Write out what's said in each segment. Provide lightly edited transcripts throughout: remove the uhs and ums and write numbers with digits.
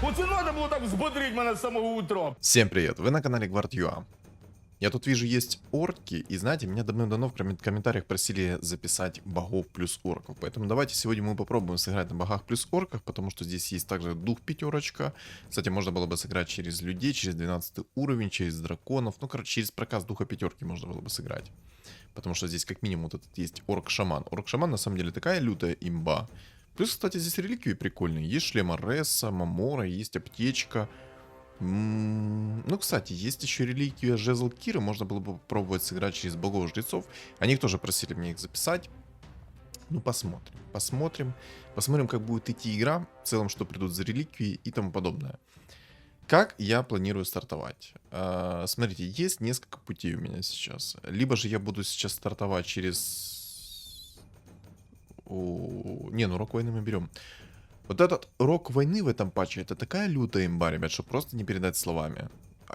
Оце надо було так взбодрить мене з самого утра. Всем привет, вы на канале Guard.ua. Я тут вижу есть орки, и знаете, меня давным-давно в комментариях просили записать богов плюс орков. Поэтому давайте сегодня мы попробуем сыграть на богах плюс орках, потому что здесь есть также дух пятерочка. Кстати, можно было бы сыграть через людей, через 12 уровень, через драконов. Ну, короче, через проказ духа пятерки можно было бы сыграть. Потому что здесь как минимум вот этот есть орк-шаман. Орк-шаман на самом деле такая лютая имба. Плюс, кстати, здесь реликвии прикольные. Есть шлем Ареса, Мамора, есть аптечка. Ну, кстати, есть еще реликвия Жезл Киры. Можно было бы попробовать сыграть через богов-жрецов. Они тоже просили мне их записать. Ну, посмотрим. Посмотрим, как будет идти игра. В целом, что придут за реликвии и тому подобное. Как я планирую стартовать? Смотрите, есть несколько путей у меня сейчас. Либо же я буду сейчас стартовать через... Не, ну Рок Войны мы берем. Вот этот Рок Войны в этом патче, это такая лютая имба, ребят, что просто не передать словами.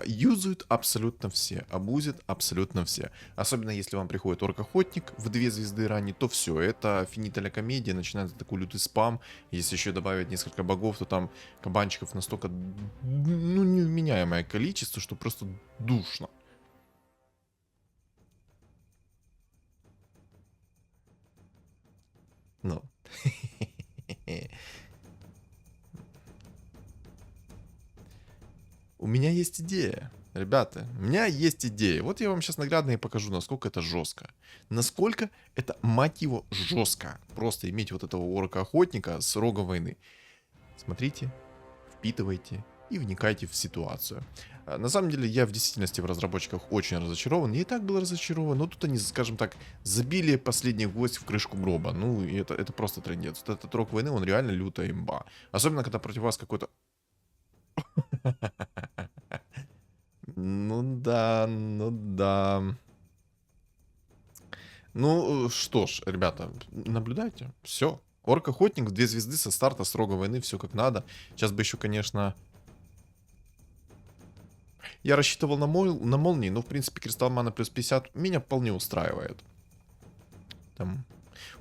Юзают абсолютно все, абузят абсолютно все. Особенно если вам приходит орк-охотник в 2 звезды ранее, то все, это финиталя комедия, начинается такой лютый спам. Если еще добавить несколько богов, то там кабанчиков настолько, ну, невменяемое количество, что просто душно. Ну. У меня есть идея. Ребята, у меня есть идея. Вот я вам сейчас наглядно и покажу, насколько это жестко. Насколько это, мать его, жестко. Просто иметь вот этого орка-охотника с рога войны. Смотрите, впитывайте и вникайте в ситуацию. На самом деле, я в действительности в разработчиках очень разочарован. Я и так был разочарован, но тут они, скажем так, забили последний гвоздь в крышку гроба. Ну, и это просто трындец. Вот этот рог войны, он реально лютая имба. Особенно, когда против вас какой-то... Ну да, ну да. Ну что ж, ребята, наблюдайте. Все. Орк-охотник в 2 звезды со старта, с рога войны, все как надо. Сейчас бы еще, конечно... Я рассчитывал на молнии, но в принципе кристалл мана плюс 50 меня вполне устраивает. Там...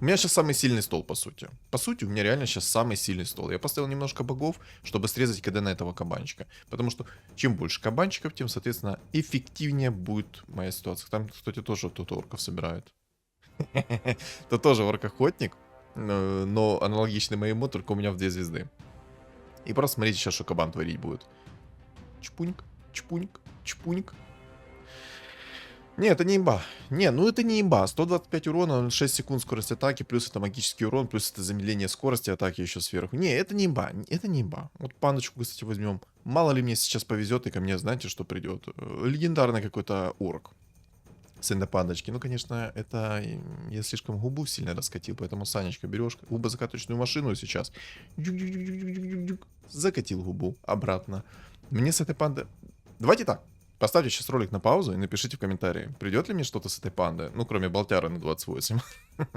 У меня сейчас самый сильный стол, по сути. По сути, у меня реально сейчас самый сильный стол. Я поставил немножко богов, чтобы срезать КД на этого кабанчика. Потому что чем больше кабанчиков, тем, соответственно, эффективнее будет моя ситуация. Там, кстати, тоже тут орков собирают. Это тоже орк-охотник, но аналогичный моему, только у меня в 2 звезды. И просто смотрите сейчас, что кабан творить будет. Чпуньк, чпуньк, чпуньк. Не, это не имба. Не, ну это не имба. 125 урона, 6 секунд скорость атаки, плюс это магический урон, плюс это замедление скорости атаки еще сверху. Не, это не имба. Это не имба. Вот пандочку, кстати, возьмем. Мало ли мне сейчас повезет, и ко мне, знаете, что придет? Легендарный какой-то орк. С эндопандочки. Ну, конечно, это я слишком губу сильно раскатил, поэтому, Санечка, берешь губозакаточную машину сейчас. Закатил губу обратно. Мне с этой панды... Давайте так. Поставьте сейчас ролик на паузу и напишите в комментарии, придет ли мне что-то с этой панды, ну, кроме болтяра на 28. На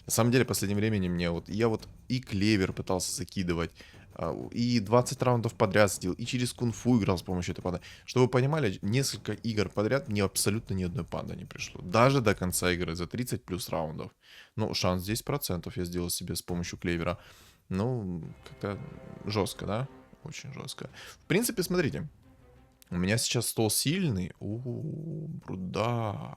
самом деле, в последнее время мне вот... Я вот и клевер пытался закидывать, и 20 раундов подряд сделал, и через кунг-фу играл с помощью этой панды. Чтобы вы понимали, несколько игр подряд мне абсолютно ни одной панды не пришло. Даже до конца игры, за 30 плюс раундов. Ну, шанс 10% я сделал себе с помощью клевера. Ну, как-то жестко, да? Очень жестко. В принципе, смотрите. У меня сейчас стол сильный. Бруда.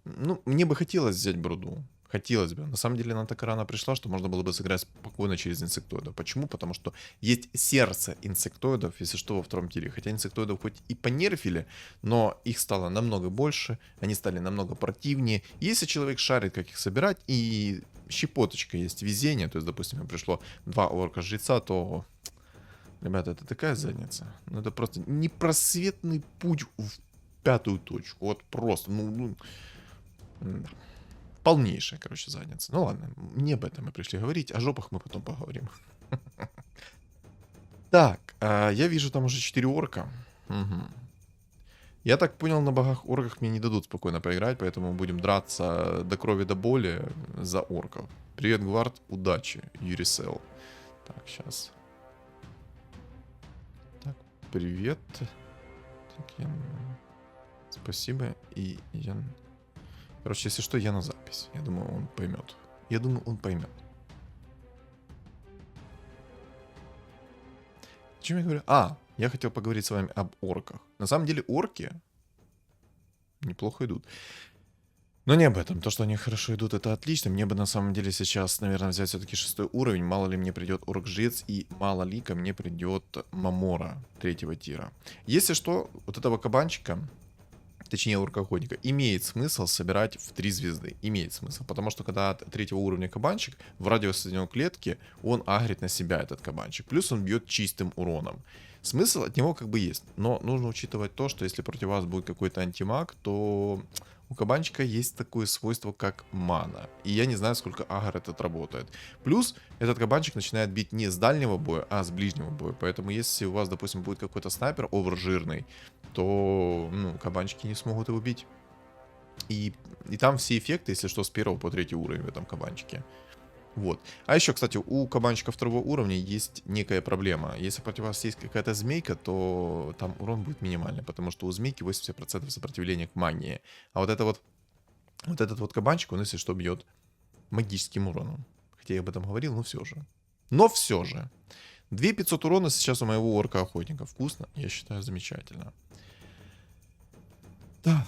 Ну, мне бы хотелось взять бруду. Хотелось бы. На самом деле она так рано пришла, что можно было бы сыграть спокойно через инсектоидов. Почему? Потому что есть сердце инсектоидов, если что, во втором тире. Хотя инсектоидов хоть и понерфили, но их стало намного больше, они стали намного противнее. Если человек шарит, как их собирать, и щепоточка есть везение, то есть, допустим, мне пришло 2 орка-жреца, то, ребята, это такая задница. Ну, это просто непросветный путь в 5-ю точку. Вот просто, да. Полнейшая, короче, задница. Ну ладно, не об этом мы пришли говорить, о жопах мы потом поговорим. Так, я вижу там уже 4 орка. Я так понял, на богах-орках мне не дадут спокойно поиграть, поэтому будем драться до крови, до боли за орков. Привет, Гвард, удачи, Юрисел. Так, сейчас. Так, привет. Так, спасибо, и я... Короче, если что, я на запись. Я думаю, он поймет. Я думаю, он поймет. О чем я говорю? Я хотел поговорить с вами об орках. На самом деле орки неплохо идут. Но не об этом. То, что они хорошо идут, это отлично. Мне бы на самом деле сейчас, наверное, взять все-таки 6 уровень. Мало ли мне придет орк-жрец и мало ли ко мне придет Мамора 3-го тира. Если что, вот этого кабанчика, точнее орка-охотника, имеет смысл собирать в 3 звезды. Имеет смысл. Потому что когда от 3-го уровня кабанчик в радиусе от него клетки, он агрит на себя этот кабанчик. Плюс он бьет чистым уроном. Смысл от него как бы есть. Но нужно учитывать то, что если против вас будет какой-то антимаг, то у кабанчика есть такое свойство, как мана. И я не знаю, сколько агр этот работает. Плюс этот кабанчик начинает бить не с дальнего боя, а с ближнего боя. Поэтому если у вас, допустим, будет какой-то снайпер овержирный, то кабанчики не смогут его бить. И там все эффекты, если что, с 1 по 3 уровень в этом кабанчике. Вот. А еще, кстати, у кабанчика 2 уровня есть некая проблема. Если против вас есть какая-то змейка, то там урон будет минимальный, потому что у змейки 80% сопротивления к магии. А вот этот вот кабанчик, он, если что, бьет магическим уроном. Хотя я об этом говорил, но все же. 2500 урона сейчас у моего орка-охотника. Вкусно? Я считаю, замечательно. Так.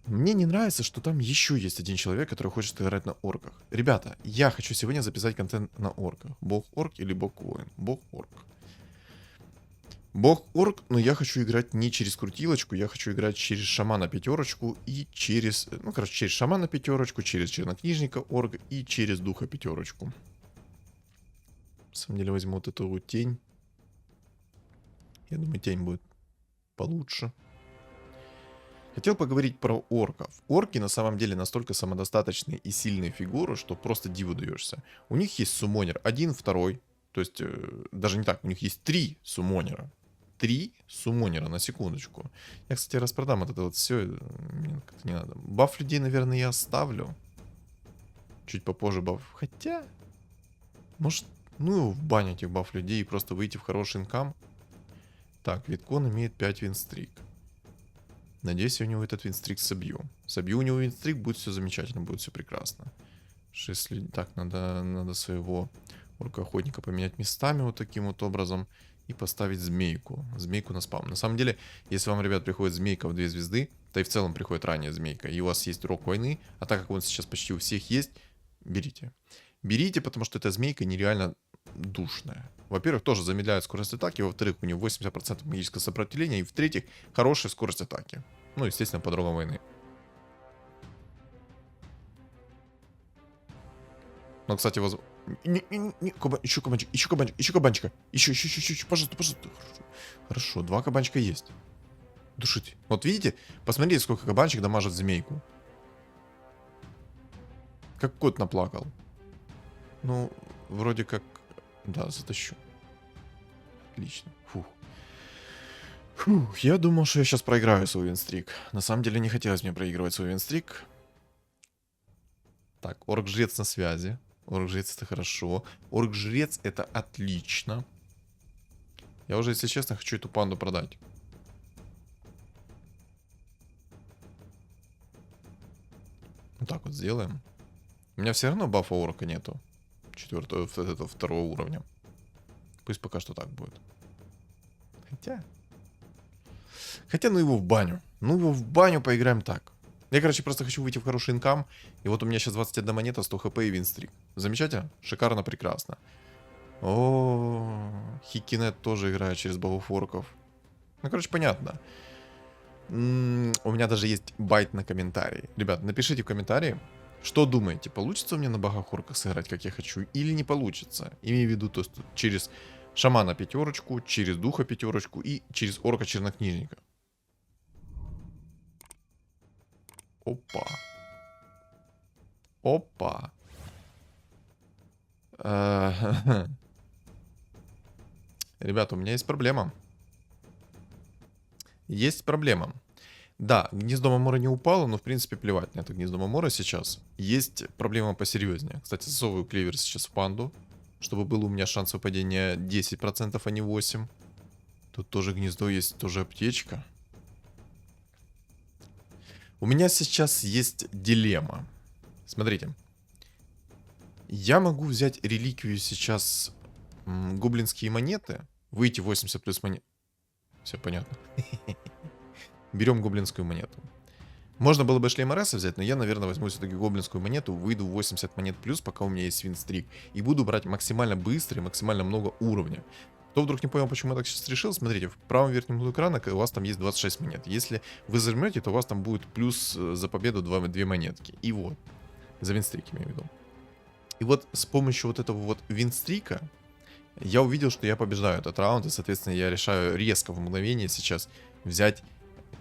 Мне не нравится, что там еще есть один человек, который хочет играть на орках. Ребята, я хочу сегодня записать контент на орках. Бог-орк или бог-воин? Бог-орк. Бог-орк, но я хочу играть не через крутилочку, я хочу играть через шамана пятерочку и через... через шамана пятерочку, через чернокнижника орга и через духа пятерочку. На самом деле возьму вот эту вот тень. Я думаю, тень будет получше. Хотел поговорить про орков. Орки на самом деле настолько самодостаточные и сильные фигуры, что просто диву даешься. У них есть суммонер 1, 2, то есть даже не так, у них есть 3 суммонера. 3 суммонера, на секундочку. Я, кстати, распродам вот это вот все, мне как-то не надо. Баф людей, наверное, я оставлю. Чуть попозже баф. Хотя, может, в баню этих баф людей и просто выйти в хороший инкам. Так, Виткон имеет 5 винстрик. Надеюсь, я у него этот винстрик собью. Собью у него винстрик, будет все замечательно, будет все прекрасно. 6 людей. Так, надо своего орка-охотника поменять местами вот таким вот образом. И поставить змейку. Змейку на спам. На самом деле, если вам, ребят, приходит змейка в 2 звезды, то и в целом приходит ранняя змейка, и у вас есть рок войны, а так как он сейчас почти у всех есть, берите. Берите, потому что эта змейка нереально душная. Во-первых, тоже замедляет скорость атаки, во-вторых, у него 80% магического сопротивления, и в-третьих, хорошая скорость атаки. Естественно, под рогом войны. Но, кстати, еще кабанчика. Еще, пожалуйста. Хорошо, 2 кабанчика есть. Душить. Вот видите? Посмотрите, сколько кабанчик дамажит змейку. Как кот наплакал. Вроде как... Да, затащу. Отлично. Фух, я думал, что я сейчас проиграю свой винстрик. На самом деле не хотелось мне проигрывать свой винстрик. Так, орк-жрец на связи. Орк-жрец это хорошо. Орк-жрец это отлично. Я уже, если честно, хочу эту панду продать. Вот так вот сделаем. У меня все равно бафа орка нету. 2 уровня. Пусть пока что так будет. Хотя, его в баню. Его в баню поиграем так. Я, просто хочу выйти в хороший инкам. И вот у меня сейчас 21 монета, 100 хп и винстрик. Замечательно? Шикарно, прекрасно. Хикинет тоже играет через богов орков. Понятно. У меня даже есть байт на комментарии. Ребят, напишите в комментарии, что думаете, получится у меня на богах орках сыграть, как я хочу, или не получится. Имею в виду, то, что через шамана пятерочку, через духа пятерочку и через орка чернокнижника. Опа. Ребята, у меня есть проблема. Да, гнездо Мамора не упало, но в принципе плевать на это гнездо Мамора сейчас. Есть проблема посерьезнее. Кстати, засовываю клевер сейчас в панду, чтобы был у меня шанс выпадения 10%, а не 8%. Тут тоже гнездо есть, тоже аптечка. У меня сейчас есть дилемма. Смотрите. Я могу взять реликвию сейчас гоблинские монеты. Выйти 80 плюс монет. Все понятно. Берем гоблинскую монету. Можно было бы шлеймареса взять, но я, наверное, возьму все-таки гоблинскую монету, выйду в 80 монет плюс, пока у меня есть винстрик, и буду брать максимально быстро и максимально много уровня. Кто вдруг не понял, почему я так сейчас решил, смотрите, в правом верхнем углу экрана у вас там есть 26 монет. Если вы зажмете, то у вас там будет плюс за победу 2 монетки. И вот, за винстрик имею в виду. И вот с помощью вот этого вот винстрика я увидел, что я побеждаю этот раунд, и, соответственно, я решаю резко в мгновение сейчас взять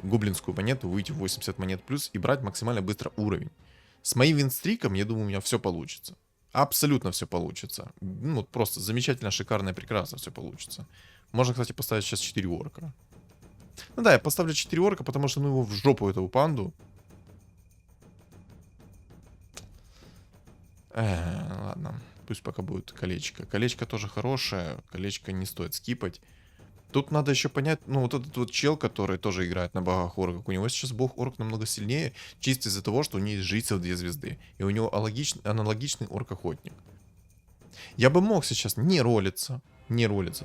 гоблинскую монету, выйти в 80 монет плюс и брать максимально быстро уровень. С моим винстриком, я думаю, у меня все получится. Абсолютно все получится. Ну, просто замечательно, шикарно и прекрасно все получится. Можно, кстати, поставить сейчас 4 орка. Ну да, я поставлю 4 орка, потому что, ну, его в жопу, эту панду. Ладно, пусть пока будет колечко. Колечко тоже хорошее, колечко не стоит скипать. Тут надо еще понять, ну, вот этот вот чел, который тоже играет на богах орках, у него сейчас бог орк намного сильнее, чисто из-за того, что у него есть жрица в 2 звезды. И у него аналогичный орк-охотник. Я бы мог сейчас не ролиться,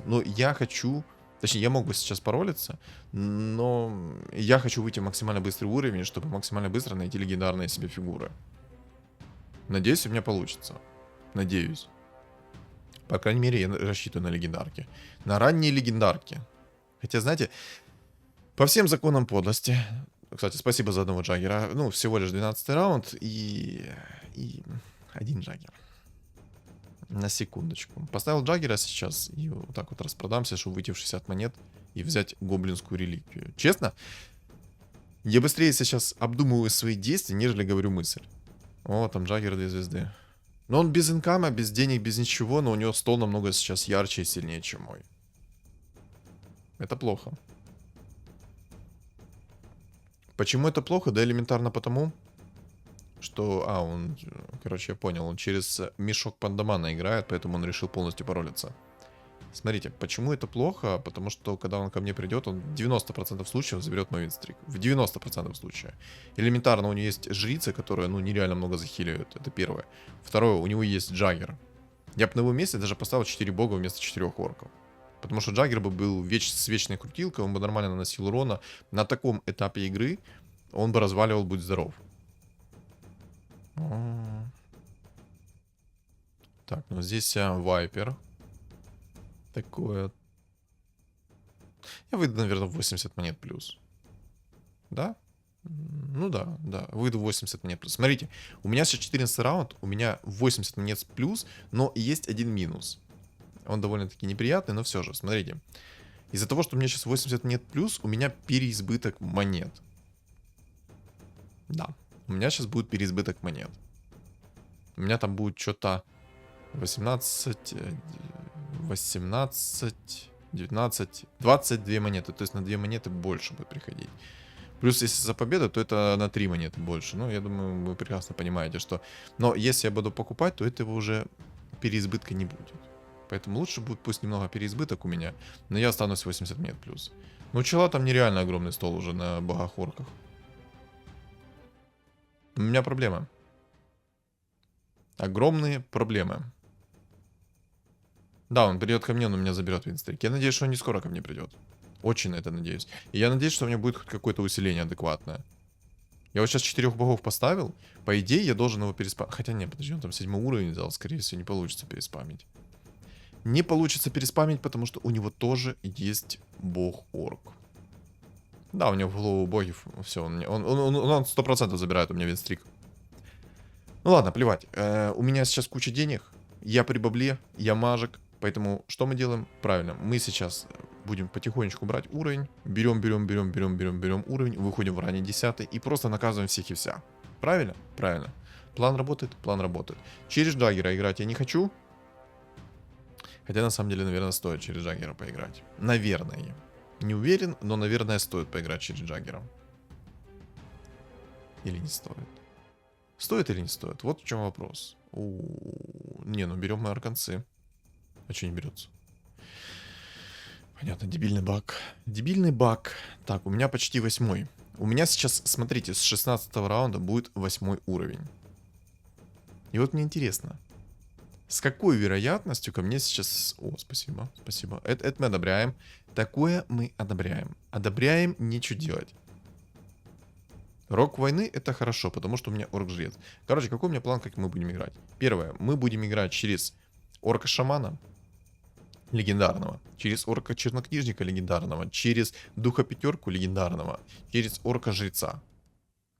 но я хочу, точнее, я мог бы сейчас поролиться, но я хочу выйти в максимально быстрый уровень, чтобы максимально быстро найти легендарные себе фигуры. Надеюсь, у меня получится. Надеюсь. По крайней мере, я рассчитываю на легендарки. На ранние легендарки. Хотя, знаете, по всем законам подлости... Кстати, спасибо за одного джаггера. Ну, всего лишь 12 раунд и один джаггер. На секундочку. Поставил джаггера сейчас и вот так вот распродамся, чтобы выйти в 60 монет и взять гоблинскую реликвию. Честно, я быстрее сейчас обдумываю свои действия, нежели говорю мысль. О, там джаггер 2 звезды. Но он без инкама, без денег, без ничего, но у него стол намного сейчас ярче и сильнее, чем мой. Это плохо. Почему это плохо? Да элементарно потому, что... он... Короче, я понял. Он через мешок пандамана играет, поэтому он решил полностью поролиться. Смотрите, почему это плохо? Потому что, когда он ко мне придет, он в 90% случаев заберет мой винстрик. В 90% случаев. Элементарно у него есть жрица, которая, ну, нереально много захиливает. Это первое. Второе, у него есть джаггер. Я бы на его месте даже поставил 4 бога вместо 4 орков. Потому что джаггер бы был с вечной крутилкой, он бы нормально наносил урона. На таком этапе игры он бы разваливал, будь здоров. Так, ну здесь вайпер. Такое. Я выйду, наверное, в 80 монет плюс. Да? Ну да, да. Выйду в 80 монет плюс. Смотрите, у меня сейчас 14 раунд, у меня 80 монет плюс, но есть один минус. Он довольно-таки неприятный, но все же, смотрите. Из-за того, что у меня сейчас 80 монет плюс, у меня переизбыток монет. Да, у меня сейчас будет переизбыток монет. У меня там будет что-то 18, 19, 22 монеты. То есть на 2 монеты больше будет приходить. Плюс, если за победу, то это на 3 монеты больше. Ну, я думаю, вы прекрасно понимаете, что... Но если я буду покупать, то этого уже переизбытка не будет. Поэтому лучше будет пусть немного переизбыток у меня, но я останусь 80 монет плюс. Ну, у чела там нереально огромный стол уже на богах-орках. У меня проблема. Огромные проблемы. Да, он придет ко мне, но меня заберет винстрик. Я надеюсь, что он не скоро ко мне придет. Очень на это надеюсь. И я надеюсь, что у меня будет хоть какое-то усиление адекватное. Я вот сейчас 4 богов поставил. По идее, я должен его переспамить. Хотя нет, подожди, он там 7 уровень взял. Скорее всего, не получится переспамить. Не получится переспамить, потому что у него тоже есть бог-орк. Да, у него в голову боги. Все, он 100% забирает у меня винстрик. Ну ладно, плевать. У меня сейчас куча денег. Я при бабле, я мажик. Поэтому что мы делаем? Правильно, мы сейчас будем потихонечку брать уровень. Берем уровень. Выходим в ранний 10 и просто наказываем всех и вся. Правильно? Правильно. План работает? План работает. Через джаггера играть я не хочу. Хотя на самом деле, наверное, стоит через джаггера поиграть. Наверное. Не уверен, но, наверное, стоит поиграть через джаггера. Или не стоит? Стоит или не стоит? Вот в чем вопрос. Не, ну берем мы арканцы. А что не берется? Понятно, дебильный баг. Дебильный баг. Так, у меня почти 8. У меня сейчас, смотрите, с 16 раунда будет 8 уровень. И вот мне интересно, с какой вероятностью ко мне сейчас... О, спасибо, спасибо. Это мы одобряем. Такое мы одобряем. Одобряем, нечего делать. Рок войны это хорошо, потому что у меня орк-жрец. Короче, какой у меня план, как мы будем играть? Первое, мы будем играть через орка-шамана легендарного, через орка-чернокнижника легендарного, через духа-пятерку легендарного, через орка-жреца.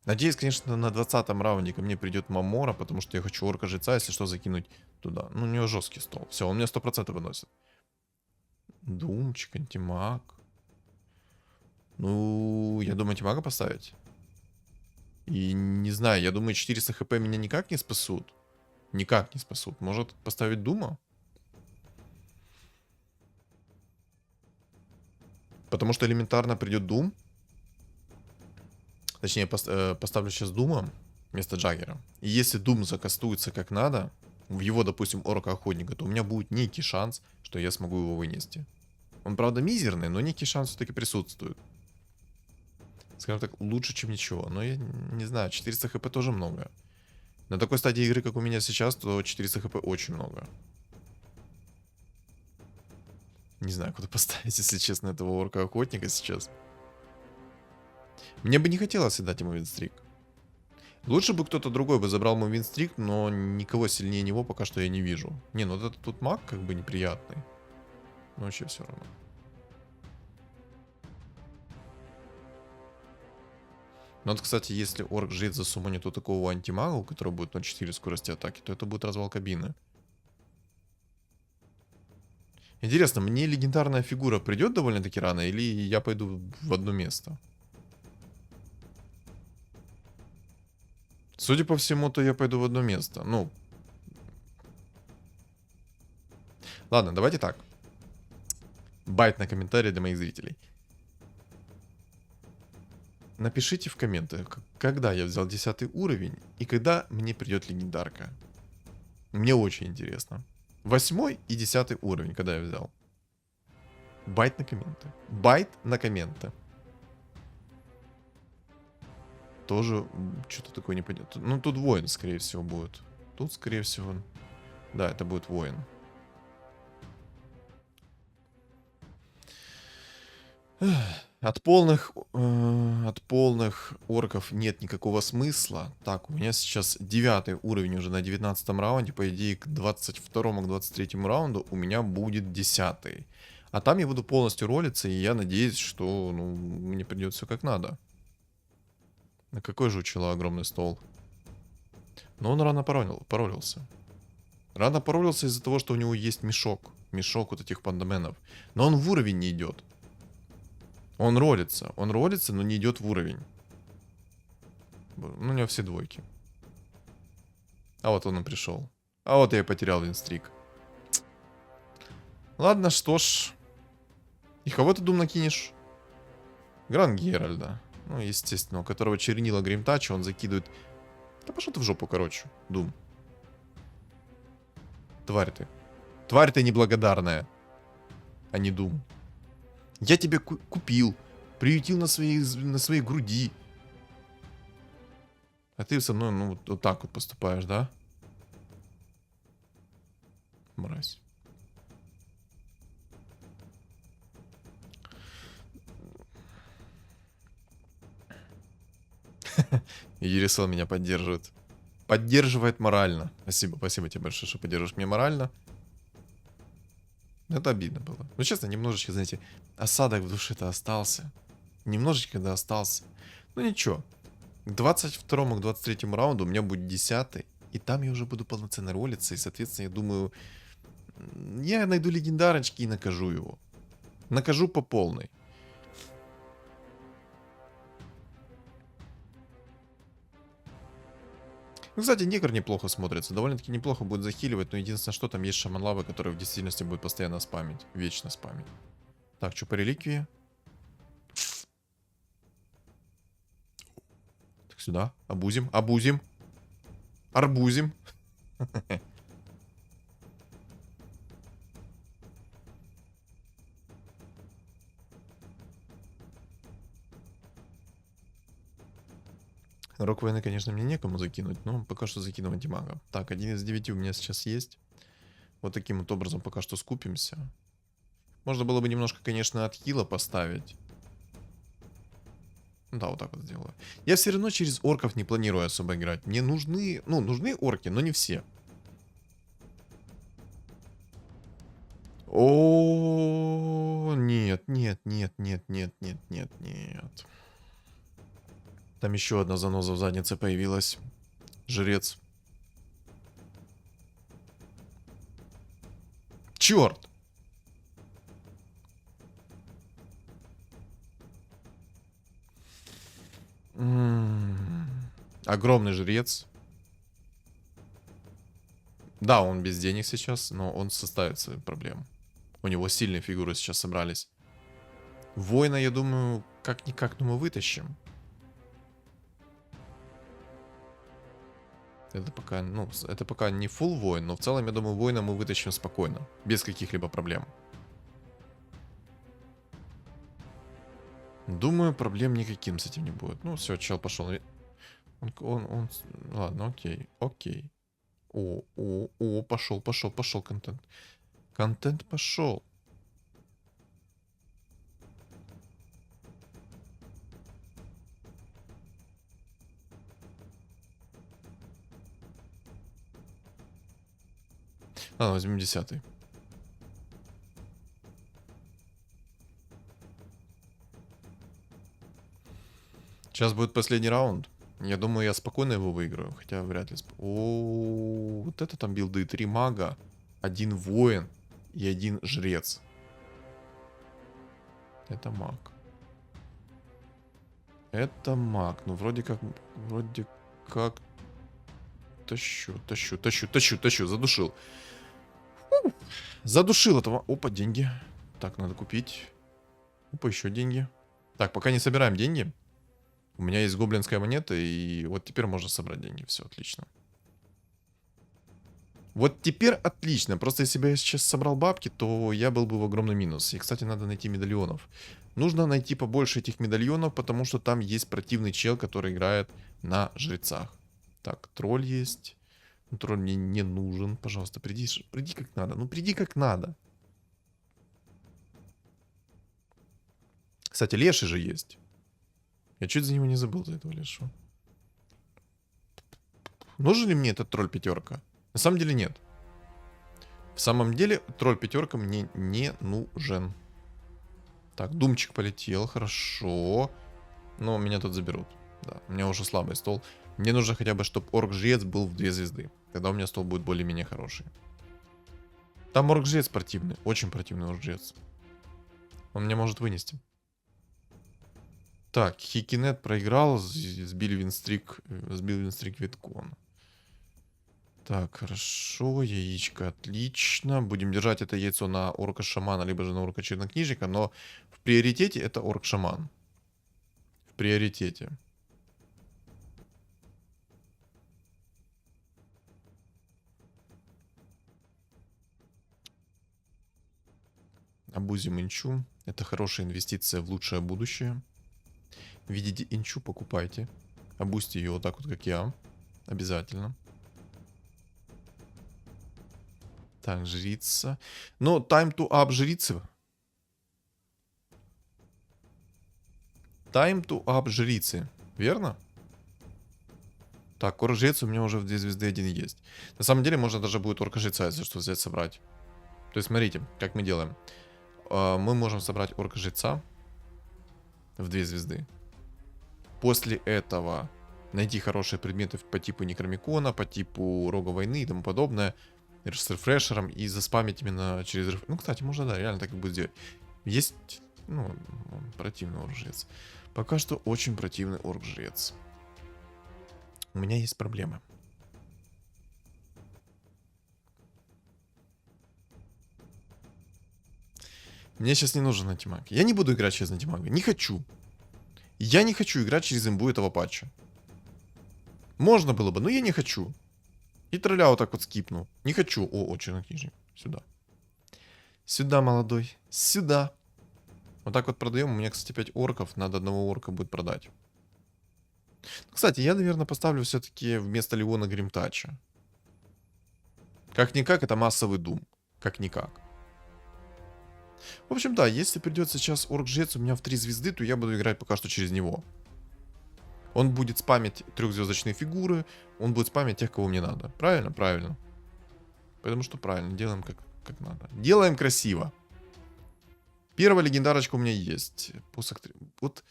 Надеюсь, конечно, на 20-м раунде ко мне придет Мамора, потому что я хочу орка-жреца, если что, закинуть туда. Ну, у него жесткий стол. Все, он меня 100% выносит. Думчик, антимаг. Ну, я думаю, антимага поставить. И не знаю, я думаю, 400 хп меня никак не спасут. Никак не спасут. Может поставить Дума? Потому что элементарно придет Дум. Точнее, поставлю сейчас Дума вместо Джаггера. И если Дум закастуется как надо, в его, допустим, орка-охотника, то у меня будет некий шанс, что я смогу его вынести. Он, правда, мизерный, но некий шанс все-таки присутствует. Скажем так, лучше, чем ничего. Но я не знаю, 400 хп тоже много. На такой стадии игры, как у меня сейчас, то 400 хп очень много. Не знаю, куда поставить, если честно, этого орка-охотника сейчас. Мне бы не хотелось отдать ему винстрик. Лучше бы кто-то другой бы забрал мой винстрик, но никого сильнее него пока что я не вижу. Не, ну вот этот тут маг как бы неприятный. Но вообще все равно. Ну вот, кстати, если орк жрец засуманит у такого антимага, у которого будет 0,4 скорости атаки, то это будет развал кабины. Интересно, мне легендарная фигура придет довольно-таки рано, или я пойду в одно место? Судя по всему, то я пойду в одно место. Ну. Ладно, давайте так. Байт на комментарии для моих зрителей. Напишите в комментах, когда я взял 10 уровень и когда мне придет легендарка. Мне очень интересно. 8 и 10 уровень, когда я взял. Байт на комменты. Байт на комменты. Тоже что-то такое не пойдет. Ну, тут воин, скорее всего, будет. Тут, скорее всего... Да, это будет воин. От полных орков нет никакого смысла. Так, у меня сейчас 9 уровень уже на 19 раунде. По идее, к 22-му, к 23-му раунду у меня будет 10. А там я буду полностью ролиться, и я надеюсь, что мне придет все как надо. На какой же у чела огромный стол? Но он рано поролился. Рано поролился из-за того, что у него есть мешок. Мешок вот этих пандаменов. Но он в уровень не идет. Он ролится, но не идет в уровень. Ну, у него все двойки. А вот он и пришел. А вот я и потерял винстрик. Ладно, что ж. И кого ты, Дум, накинешь? Гран Геральда. Ну, естественно, у которого чернила Гримтача, он закидывает... Да пошел ты в жопу, короче, Дум. Тварь ты. Тварь ты неблагодарная. А не Дум. Я тебя купил, приютил на своей груди. А ты со мной, ну, вот так вот поступаешь, да? Мразь. Ересел меня поддерживает. Поддерживает морально. Спасибо, спасибо тебе большое, что поддерживаешь меня морально. Это обидно было. Ну, честно, немножечко, знаете, осадок в душе-то остался. Немножечко, да, остался. Ну, ничего. К 22-му, к 23-му раунду у меня будет 10-й. И там я уже буду полноценно ролиться. И, соответственно, я думаю, я найду легендарочки и накажу его. Накажу по полной. Ну, кстати, Негр неплохо смотрится. Довольно-таки неплохо будет захиливать. Но единственное, что там есть шаман лавы, который в действительности будет постоянно спамить. Вечно спамить. Так, что по реликвии? Так, сюда. Обузим. Обузим. Арбузим. Рок войны, конечно, мне некому закинуть, но пока что закину антимага. Так, 1 из 9 у меня сейчас есть. Вот таким вот образом пока что скупимся. Можно было бы немножко, конечно, от хила поставить. Ну да, вот так вот сделаю. Я все равно через орков не планирую особо играть. Мне нужны, ну, нужны орки, но не все. О, нет, нет, нет, нет, нет, нет, нет, нет. Там еще одна заноза в заднице появилась. Жрец. Черт! Огромный жрец. Да, он без денег сейчас, но он составит свои проблемы. У него сильные фигуры сейчас собрались. Воина, я думаю, как-никак, но мы вытащим. Это пока, ну, это пока не full воин, но в целом, я думаю, воина мы вытащим спокойно. Без каких-либо проблем. Думаю, проблем никаким с этим не будет. Ну, все, чел пошел. Ладно, окей, окей. Пошел контент. Контент пошел. Ладно, возьмем 10-й. Сейчас будет последний раунд. Я думаю, я спокойно его выиграю. Хотя вряд ли. О, вот это там билды. 3 мага, 1 воин и 1 жрец. Это маг. Это маг. Ну, вроде как... Тащу. Задушил. Задушил этого. Опа, деньги. Так, надо купить. Опа, еще деньги. Так, пока не собираем деньги. У меня есть гоблинская монета, и вот теперь можно собрать деньги. Все, отлично. Вот теперь отлично. Просто если бы я сейчас собрал бабки, то я был бы в огромном минусе. И, кстати, надо найти медальонов. Нужно найти побольше этих медальонов, потому что там есть противный чел, который играет на жрецах. Так, тролль есть. Ну, тролль мне не нужен. Пожалуйста, приди как надо. Ну, приди как надо. Кстати, леший же есть. Я чуть за него не забыл, за этого лешего. Нужен ли мне этот тролль пятерка? На самом деле нет. В самом деле тролль пятерка мне не нужен. Так, думчик полетел, хорошо. Но меня тут заберут. Да, у меня уже слабый стол. Мне нужно хотя бы, чтобы орк-жрец был в 2 звезды. Тогда у меня стол будет более-менее хороший. Там орк-жрец противный. Очень противный орк-жрец. Он меня может вынести. Так, Хикинет проиграл. Сбил винстрик Виткон. Так, хорошо, яичко, отлично. Будем держать это яйцо на орка-шамана, либо же на орка-чернокнижника, но в приоритете это орк-шаман. В приоритете. Абузим инчу. Это хорошая инвестиция в лучшее будущее. Видите инчу, покупайте. Абузьте ее вот так вот, как я. Обязательно. Так, жрица. Но time to up жрицы. Time to up жрицы. Верно? Так, орк-жрец у меня уже в 2 звезды 1 есть. На самом деле, можно даже будет орка-жреца, если что, взять, собрать. То есть, смотрите, как мы делаем. Мы можем собрать орка-жреца в 2 звезды. После этого найти хорошие предметы по типу Некромикона, по типу Рога Войны и тому подобное. С рефрешером и заспамить именно через рефрешер. Ну, кстати, можно, да, реально так и будет сделать. Есть, ну, противный орк-жрец. Пока что очень противный орк-жрец. У меня есть проблемы. Мне сейчас не нужен антимаг. Я не буду играть через антимага. Не хочу. Я не хочу играть через имбу этого патча. Можно было бы, но я не хочу. И тролля вот так вот скипнул. Не хочу. О, чернокнижник. Сюда. Сюда, молодой. Сюда. Вот так вот продаем. У меня, кстати, 5 орков. Надо одного орка будет продать. Кстати, я, наверное, поставлю все-таки вместо Леона Гримтача. Как-никак, это массовый дум. Как-никак. В общем, да, если придет сейчас Орк-Жрец у меня в 3 звезды, то я буду играть пока что через него. Он будет спамить трехзвездочные фигуры, он будет спамить тех, кого мне надо. Правильно? Правильно. Потому что правильно, делаем как надо. Делаем красиво. Первая легендарочка у меня есть. Посох... Вот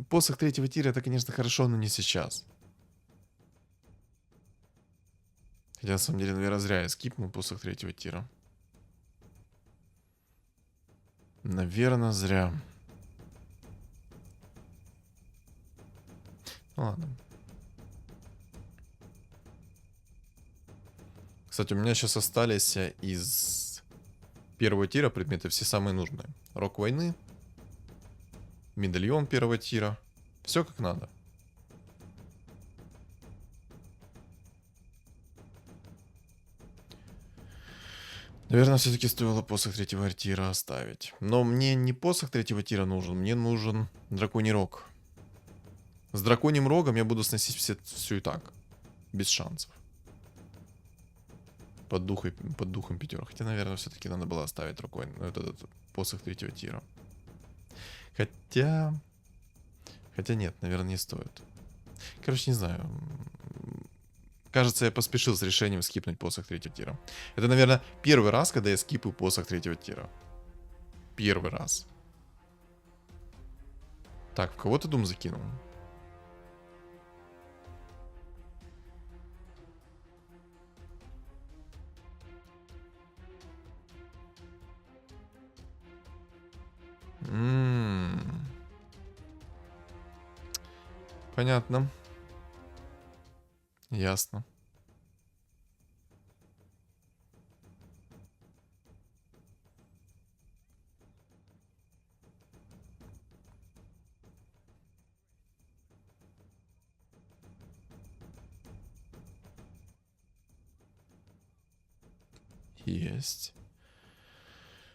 посох 3-го тира, это, конечно, хорошо, но не сейчас. Хотя, на самом деле, наверное, зря я скипнул посох 3-го тира. Наверное, зря. Ну, ладно. Кстати, у меня сейчас остались из первого тира предметы все самые нужные. Рок войны. Медальон первого тира. Все как надо. Наверное, все-таки стоило посох 3-го тира оставить. Но мне не посох 3-го тира нужен, мне нужен драконий рог. С драконьим рогом я буду сносить все и так. Без шансов. Под духом пятерок. Хотя, наверное, все-таки надо было оставить рукой этот посох 3-го тира. Хотя нет, наверное, не стоит. Короче, не знаю. Кажется, я поспешил с решением скипнуть посох 3-го тира. Это, наверное, первый раз, когда я скипаю посох 3-го тира. Первый раз. Так, в кого ты дум закинул? Понятно. Ясно. Есть.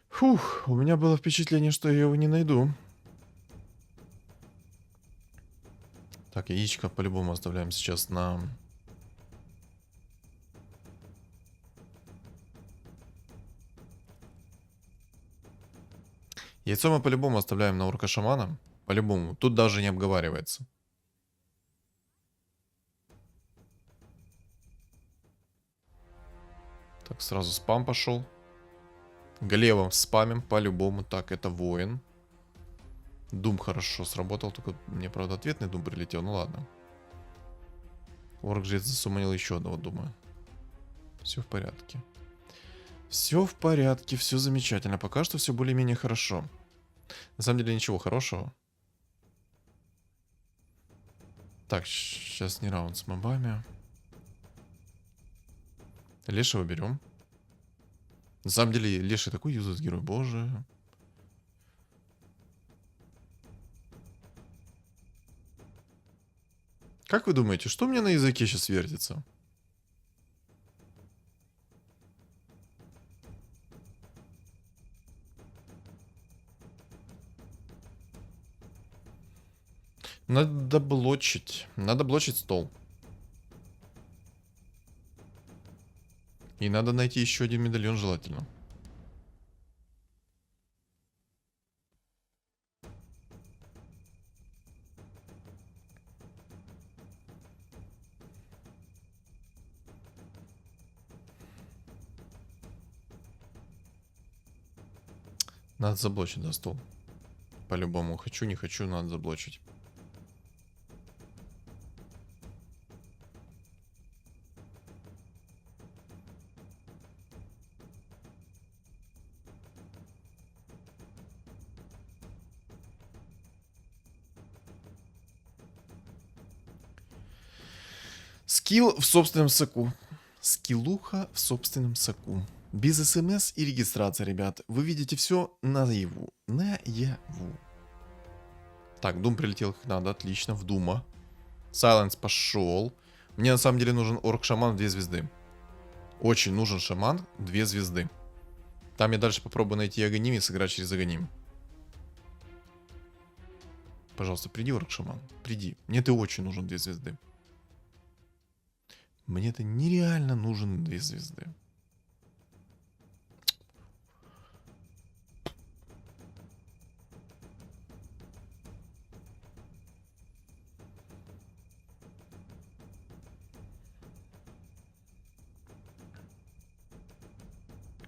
Фух, у меня было впечатление, что я его не найду. Так, яичко по-любому оставляем сейчас на... Яйцо мы по-любому оставляем на орка-шамана. По-любому. Тут даже не обговаривается. Так, сразу спам пошел. Глебом спамим по-любому. Так, это воин. Дум хорошо сработал. Только мне, правда, ответный дум прилетел. Ну ладно. Орк-жрец засуманил еще одного дума. Все в порядке. Все в порядке, все замечательно. Пока что все более-менее хорошо. На самом деле ничего хорошего. Так, сейчас не раунд с мобами. Лешего берем. На самом деле, Леший такой юзает герой, боже. Как вы думаете, что у меня на языке сейчас вертится? Надо блочить. Надо блочить стол. И надо найти еще один медальон желательно. Надо заблочить, да, стол. По-любому. Хочу, не хочу, надо заблочить. Скилл в собственном соку. Скиллуха в собственном соку. Без смс и регистрации, ребят. Вы видите все наяву. Наяву. Так, Дум прилетел как надо. Отлично, в Дума. Сайленс пошел. Мне на самом деле нужен орк-шаман 2 звезды. Очень нужен шаман 2 звезды. Там я дальше попробую найти Аганим и сыграть через Аганим. Пожалуйста, приди, орк-шаман. Приди. Мне ты очень нужен 2 звезды. Мне ты нереально нужен 2 звезды.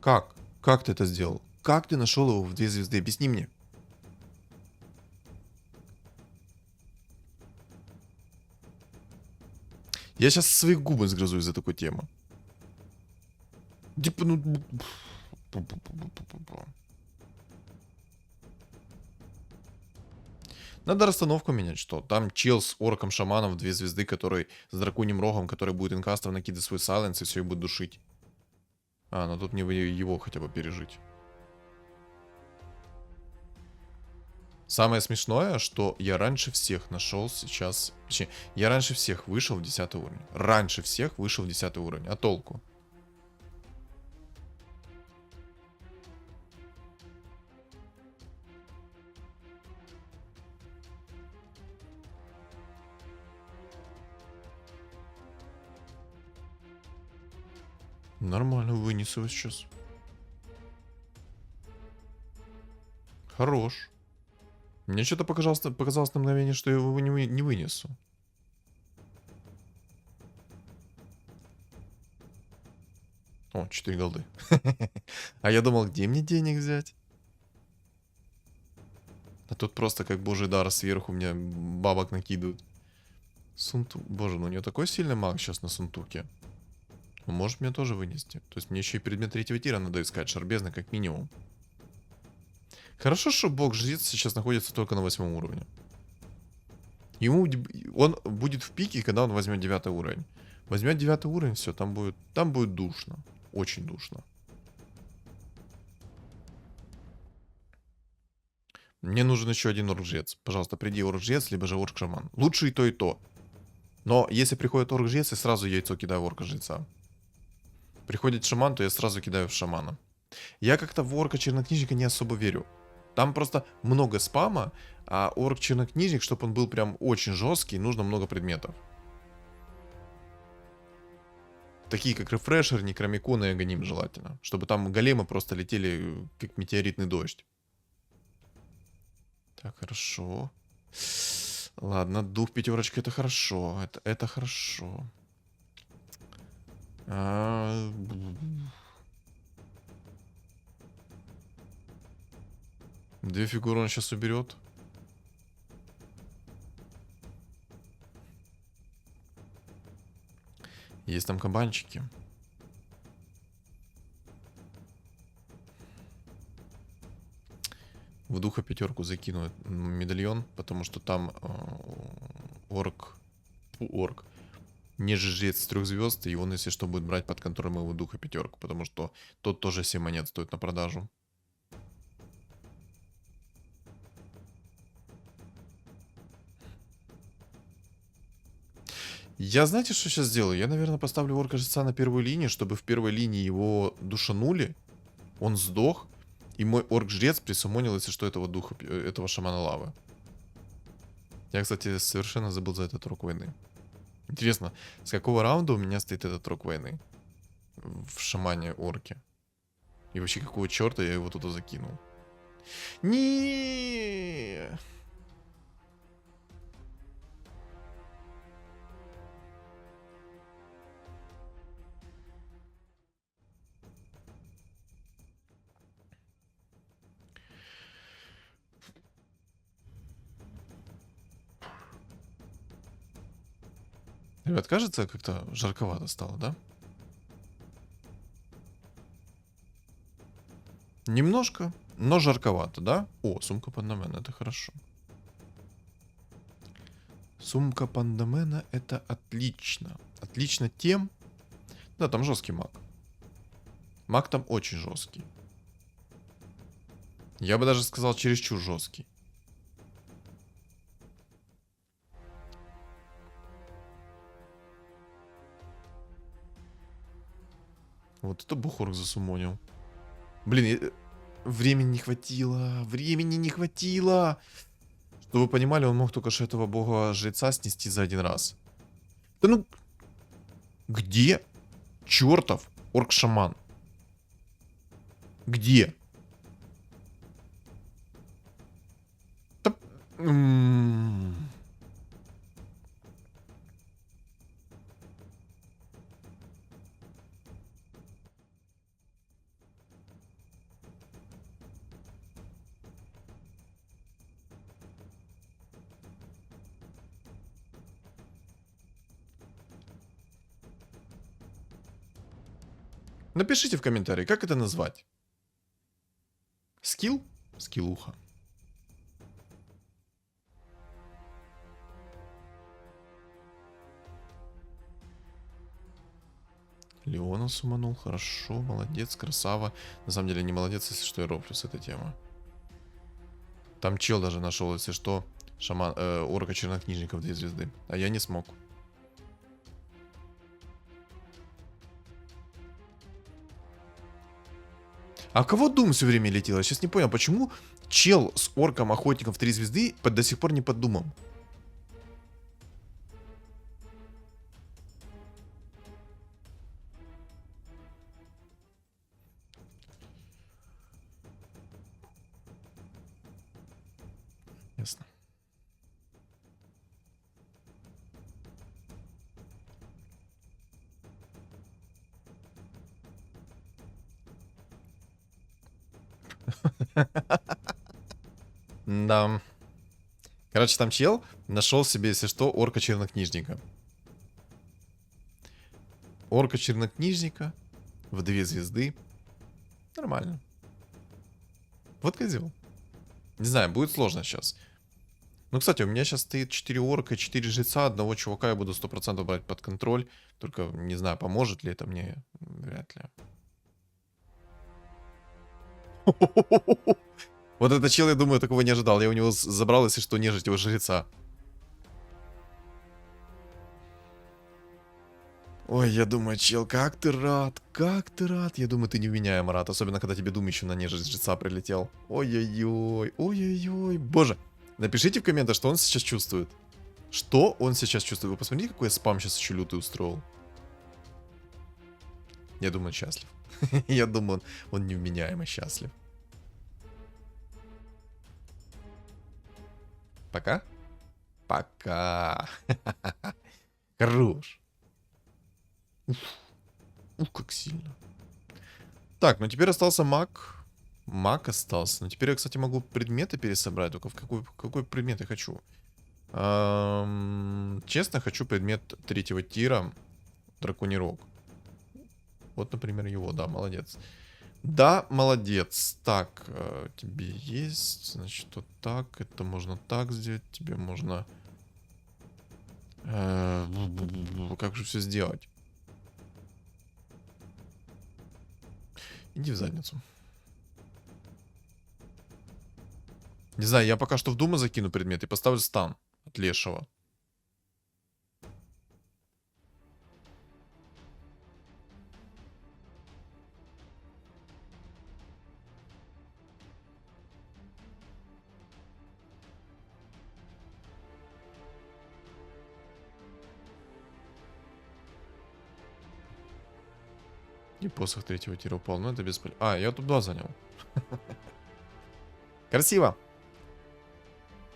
Как? Как ты это сделал? Как ты нашел его в 2 звезды? Объясни мне. Я сейчас свои губы сгрызу из-за такой темы. Типа, ну... Надо расстановку менять, что? Там чел с орком-шаманом в 2 звезды, который с драконьим рогом, который будет инкастер накидывать свой сайленс и все и будет душить. А, ну тут мне бы его хотя бы пережить. Самое смешное, что я раньше всех нашел сейчас... Точнее, я раньше всех вышел в 10 уровень. Раньше всех вышел в 10 уровень. А толку? Нормально, вынесу его сейчас. Хорош. Мне что-то показалось на мгновение, что я его не вынесу. О, 4 голды. А я думал, где мне денег взять? А тут просто как божий дар сверху мне бабок накидывают. Сунтук. Боже, ну у него такой сильный маг сейчас на сунтуке. Он может мне тоже вынести. То есть мне еще и предмет 3-го тира надо искать. Шарбезно как минимум. Хорошо, что бог-жрец сейчас находится только на 8 уровне. Он будет в пике, когда он возьмет 9 уровень. Возьмет 9 уровень, все, там будет душно. Очень душно. Мне нужен еще один орк-жрец. Пожалуйста, приди орк-жрец, либо же орк-шаман. Лучше и то, и то. Но если приходит орк-жрец, я сразу яйцо кидаю в орка-жреца. Приходит шаман, то я сразу кидаю в шамана. Я как-то в орка-чернокнижника не особо верю. Там просто много спама, а орк-чернокнижник, чтобы он был прям очень жесткий, нужно много предметов. Такие как рефрешер, некромикон и аганим желательно. Чтобы там големы просто летели как метеоритный дождь. Так, хорошо. Ладно, дух пятерочка это хорошо. Это хорошо. Две фигуры он сейчас уберет. Есть там кабанчики. В духа пятерку закину медальон, потому что там орк, ниже жрец 3 звезд, и он, если что, будет брать под контроль моего духа пятерку, потому что тот тоже 7 монет стоит на продажу. Я, знаете, что сейчас сделаю? Я, наверное, поставлю орка-жреца на первую линию, чтобы в первой линии его душанули, он сдох, и мой орк-жрец присумонил, если что, этого духа, этого шамана лавы. Я, кстати, совершенно забыл за этот рок войны. Интересно, с какого раунда у меня стоит этот рок войны? В шамане орке. И вообще, какого черта я его туда закинул? Не. Ребят, кажется, как-то жарковато стало, да? Немножко, но жарковато, да? О, сумка пандамена, это хорошо. Сумка пандамена, это отлично. Отлично тем... Да, там жесткий маг. Маг там очень жесткий. Я бы даже сказал, чересчур жесткий. Вот это Бухорг засумонил. Блин, времени не хватило. Времени не хватило. Чтобы вы понимали, он мог только что этого бога-жреца снести за один раз. Да ну... Где чертов орк-шаман? Где? Да... Напишите в комментарии, как это назвать. Скилл? Скиллуха. Леона суманул, хорошо, молодец, красава. На самом деле не молодец, если что, я рофлю с этой темы. Там чел даже нашел, если что, шаман, орка чернокнижников 2 звезды. А я не смог. А кого Дум все время летел? Я сейчас не понял, почему чел с орком охотником в 3 звезды до сих пор не под Думом? Ясно. Да. Короче, там чел нашел себе, если что, орка чернокнижника. Орка чернокнижника в 2 звезды. Нормально. Вот козел. Не знаю, будет сложно сейчас. Ну, кстати, у меня сейчас стоит 4 орка, 4 жреца. Одного чувака я буду 100% брать под контроль. Только не знаю, поможет ли это мне. Вряд ли. Вот этот чел, я думаю, такого не ожидал. Я у него забрал, если что, нежить его жреца. Ой, я думаю, чел, как ты рад, как ты рад. Я думаю, ты невменяем рад, особенно когда тебе Дум еще на нежить жреца прилетел. Ой-ой-ой, ой-ой-ой, боже. Напишите в комментах, что он сейчас чувствует. Что он сейчас чувствует. Вы посмотрите, какой я спам сейчас еще лютый устроил. Я думаю, он счастлив. Я думаю, он невменяемо счастлив. Пока? Пока. Хорош. Ух, как сильно. Так, ну теперь остался маг. Маг остался. Но теперь я, кстати, могу предметы пересобрать. Только в какой предмет я хочу? Честно, хочу предмет 3-го тира. Драконий рог. Вот, например, его. Да, молодец. Да, молодец. Так, тебе есть. Значит, вот так. Это можно так сделать. Тебе можно... Как же все сделать? Иди в задницу. Не знаю, я пока что в Дума закину предмет и поставлю стан от лешего. И посох 3-го тира упал. Ну это бесполезно. А, я тут 2 занял. Красиво.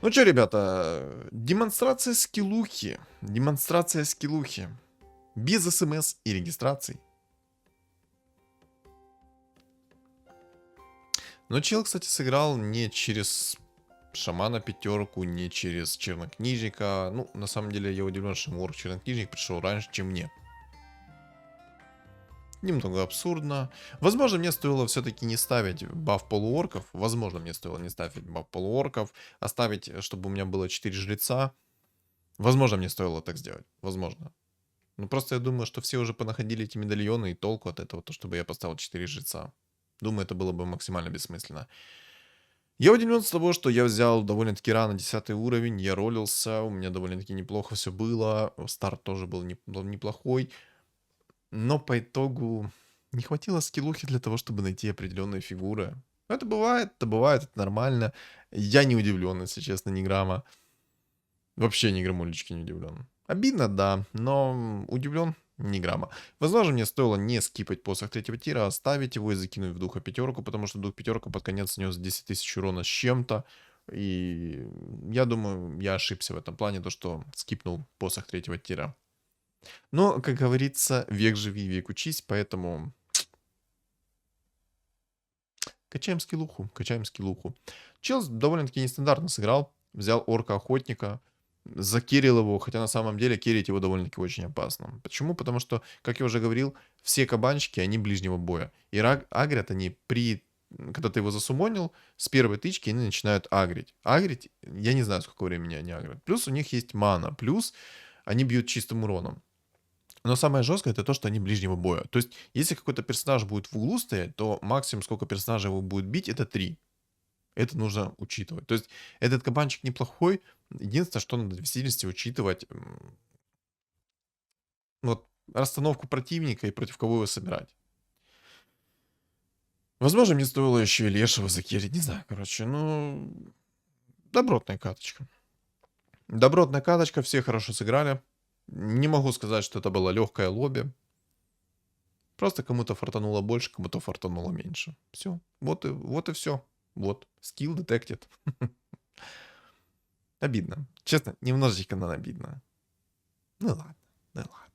Ну что, ребята, демонстрация скиллухи. Демонстрация скиллухи. Без смс и регистраций. Но чел, кстати, сыграл не через шамана 5-ку, не через чернокнижника. Ну, на самом деле, я удивлен, что ему орк-чернокнижник пришел раньше, чем мне. Немного абсурдно. Возможно, мне стоило все-таки не ставить баф полуорков. Возможно, мне стоило не ставить баф полуорков. Оставить, чтобы у меня было 4 жреца. Возможно, мне стоило так сделать. Возможно. Ну, просто я думаю, что все уже понаходили эти медальоны, и толку от этого, то, чтобы я поставил 4 жреца. Думаю, это было бы максимально бессмысленно. Я удивлен с того, что я взял довольно-таки рано 10 уровень. Я ролился, у меня довольно-таки неплохо все было. Старт тоже был неплохой. Но по итогу не хватило скиллухи для того, чтобы найти определенные фигуры. Это бывает, это нормально. Я не удивлен, если честно, ни грамма. Вообще ни грамулечки не удивлен. Обидно, да, но удивлен ни грамма. Возможно, мне стоило не скипать посох третьего тира, а оставить его и закинуть в духа пятерку, потому что дух пятерка под конец снес 10 тысяч урона с чем-то. И я думаю, я ошибся в этом плане, то что скипнул посох третьего тира. Но, как говорится, век живи, век учись, поэтому качаем скиллуху, качаем скиллуху. Чел довольно-таки нестандартно сыграл. Взял орка-охотника, закерил его, хотя на самом деле керить его довольно-таки очень опасно. Почему? Потому что, как я уже говорил, все кабанчики, они ближнего боя. И агрят они когда ты его засумонил, с первой тычки они начинают агрить. Агрить, я не знаю, сколько времени они агрят. Плюс у них есть мана, плюс они бьют чистым уроном. Но самое жесткое это то, что они ближнего боя. То есть, если какой-то персонаж будет в углу стоять, то максимум, сколько персонажей его будет бить, это 3. Это нужно учитывать. То есть, этот кабанчик неплохой. Единственное, что надо в сильности учитывать, вот, расстановку противника и против кого его собирать. Возможно, мне стоило еще и лешего закерить, не знаю, короче, ну, добротная каточка. Добротная каточка, все хорошо сыграли. Не могу сказать, что это было легкое лобби. Просто кому-то фартануло больше, кому-то фартануло меньше. Все. Вот и все. Вот. Скилл detected. Обидно. Честно, немножечко надо обидно. Ну ладно, ну ладно.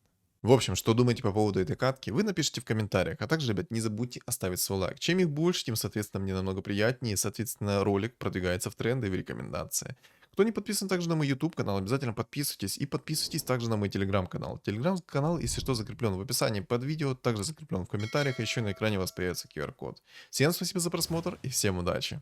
В общем, что думаете по поводу этой катки, вы напишите в комментариях. А также, ребят, не забудьте оставить свой лайк. Чем их больше, тем, соответственно, мне намного приятнее. И, соответственно, ролик продвигается в тренды и в рекомендации. Кто не подписан также на мой YouTube канал, обязательно подписывайтесь. И подписывайтесь также на мой Telegram канал. Telegram канал, если что, закреплен в описании под видео, также закреплен в комментариях, а еще на экране у вас появится QR-код. Всем спасибо за просмотр и всем удачи.